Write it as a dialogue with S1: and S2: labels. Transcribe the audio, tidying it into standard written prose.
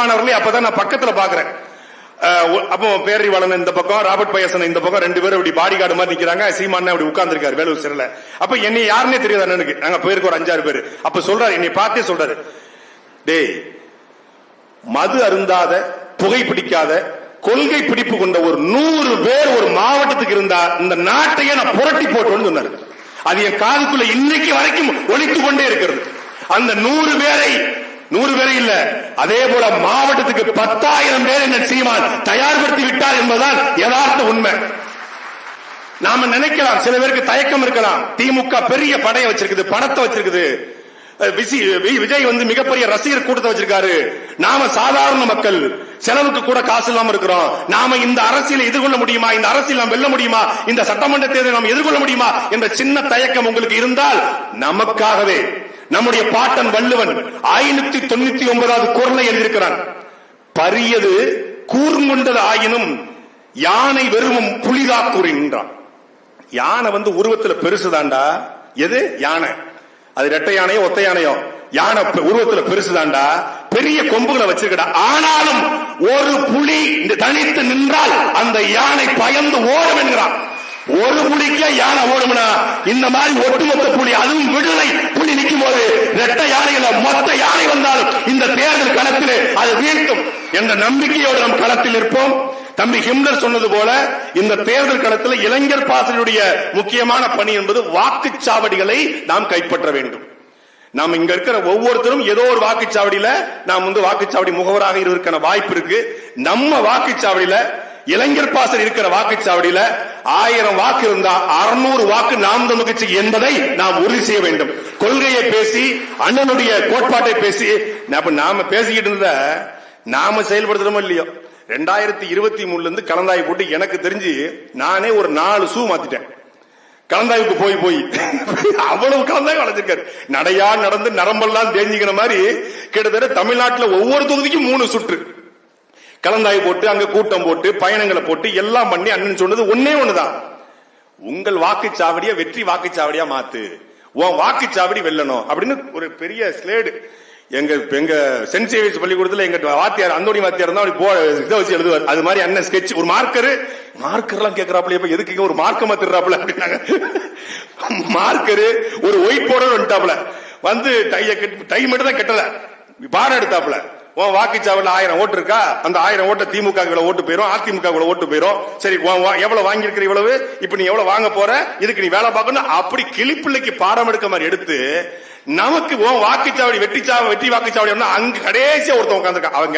S1: மாணவர்களே அப்பதான் நான் பக்கத்துல பாக்குறேன். அப்போ பேரறிவாளன் இந்த பக்கம், ராபர்ட் பயசன் இந்த பக்கம், ரெண்டு பேரும் இப்படி பாடி கார்டு மாதிரி நிக்கிறாங்க. சீமான் அப்படி உட்கார்ந்து இருக்காரு வேலூர் சிறையில. அப்ப என்னை யாருன்னே தெரியாது அண்ணனுக்கு. நாங்க போயிருக்கோம் ஒரு 5-6 பேர். அப்ப சொல்றாரு, என்னை பார்த்தே சொல்றாரு, டேய் மது அருந்தாத, புகைப்பிடிக்காத, கொள்கை பிடிப்பு கொண்ட ஒரு 100 பேர் ஒரு மாவட்டத்துக்கு இருந்தா இந்த நாட்டையே நான் புரட்டி போட்டோன்னு சொன்னாரு. அது என் காதுக்குள்ள இன்னைக்கு வரைக்கும் ஒலித்து கொண்டே இருக்கிறது. அந்த 100 பேரை இல்ல, அதே போல மாவட்டத்துக்கு 10,000 பேர் என்ன சீமான் தயார்படுத்தி விட்டார் என்பதுதான் யதார்த்த உண்மை. நாம நினைக்கலாம், சில பேருக்கு தயக்கம் இருக்கலாம், திமுக பெரிய படையை வச்சிருக்குது, பணத்தை வச்சிருக்குது, விஜய் மிகப்பெரிய ரசிகர் கூட்டத்தை வச்சிருக்காரு, நாம சாதாரண மக்கள் செலவுக்கு கூட காசு இல்லாம இருக்கிறோம், நாம இந்த அரசியலை எதிர்கொள்ள முடியுமா, இந்த அரசியல் நாம் வெல்ல முடியுமா, இந்த சட்டமன்ற தேர்தலை நாம் எதிர்கொள்ள முடியுமா என்ற சின்ன தயக்கம் உங்களுக்கு இருந்தால், நமக்காகவே நம்முடைய பாட்டன் வள்ளுவன் 599வது குறளை எழுதியிருக்கிறான். பரியது கூர்ங்கொண்டது ஆயினும் யானை வெறும் புலிதா கூறின்றான். யானை உருவத்துல பெருசுதாண்டா. எது யானை? அது ரெட்டை யானையோ ஒத்த யானையோ, யானை உருவத்துல பெருசுதாண்டா, பெரிய கொம்புகளை வச்சிருக்கா. ஆனாலும் ஒரு புலி தனித்து நின்றால் அந்த யானை பயந்து ஓடும் என்கிறான். ஒரு புலிக்கே யானை ஓடும்னா இந்த மாதிரி ஒட்டுமொத்த புலி, அதுவும் விடுதலை புலி நிற்கும் போது ரெட்டை யானைகளை மொத்த யானை வந்தாலும் இந்த தேர்தல் களத்திலே அது வீழ்த்தும் என்ற நம்பிக்கையோடு நம் களத்தில் இருப்போம். தம்பி ஹிம்லர் சொன்னது போல இந்த தேர்தல் களத்தில் இளைஞர் பாசறையுடைய முக்கியமான பணி என்பது வாக்குச்சாவடிகளை நாம் கைப்பற்ற வேண்டும். நாம் இங்க இருக்கிற ஒவ்வொருத்தரும் ஏதோ ஒரு வாக்குச்சாவடியில நாம் வாக்குச்சாவடி முகவராக இருக்க வாய்ப்பு இருக்கு. நம்ம வாக்குச்சாவடியில, இளைஞர் பாசறை இருக்கிற வாக்குச்சாவடியில 1000 வாக்கு இருந்தா 600 வாக்கு நாம் தமிழ் கட்சி என்பதை நாம் உறுதி செய்ய வேண்டும். கொள்கையை பேசி, அண்ணனுடைய கோட்பாட்டை பேசி நாம பேசிக்கிட்டு இருந்த நாம செயல்படுத்துறோமோ இல்லையோ, 2023 இருந்து கலந்தாய்வு போட்டு எனக்கு தெரிஞ்சு நானே ஒரு 4 ஷூ மாத்திட்டேன். கலந்தாய்வுக்கு போய் அவ்வளவு கலந்தாய்வு அழைச்சிருக்காரு. நடையா நடந்து நரம்பெல்லாம் தேஞ்சிக்கிற மாதிரி கிட்டத்தட்ட தமிழ்நாட்டில் ஒவ்வொரு தொகுதிக்கும் 3 சுற்று கலந்தாய்வு போட்டு, அங்க கூட்டம் போட்டு, பயணங்களை போட்டு எல்லாம் பண்ணி அண்ணன் சொன்னது ஒன்னே ஒண்ணுதான், உங்கள் வாக்குச்சாவடியை வெற்றி வாக்குச்சாவடியா மாத்து, உன் வாக்குச்சாவடி வெல்லணும் அப்படின்னு ஒரு பெரிய ஸ்லேடு எங்க சென்ட் சேவியர்ஸ் பள்ளிக்கூடத்துல எங்க வாத்தியார் அந்தோணி வாத்தியார் தான் இதை வச்சு எழுதுவார். அது மாதிரி அண்ணன் ஸ்கெட்ச், ஒரு மார்க்கர் எல்லாம் கேட்கறாப்ல, எதுக்கு ஒரு மார்க்க மாத்திடுறாப்ல அப்படின்னாங்க. மார்க்கரு ஒரு ஒயிட் போர்டர் வந்துட்டாப்ல, டை மட்டும் தான் கெட்டல, பாடம் எடுத்தாப்ல, உன் வாக்குச்சாவடியில் 1000 ஓட்டு இருக்கா, அந்த 1000 ஓட்டு திமுக ஓட்டு போயிரும், அதிமுக ஓட்டு போயிரும், சரி எவ்வளவு வாங்கியிருக்கிற, இவ்வளவு, இப்ப நீ எவ்வளவு வாங்க போற, இதுக்கு நீ வேலை பார்க்கணும், அப்படி கிளிப்பிள்ளைக்கு பாடம் எடுக்க மாதிரி எடுத்து நமக்கு வாக்குச்சாவடி வெற்றி வாக்குச்சாவடி அங்க கடைசியா ஒருத்தன் உட்காந்துருக்கான். அவங்க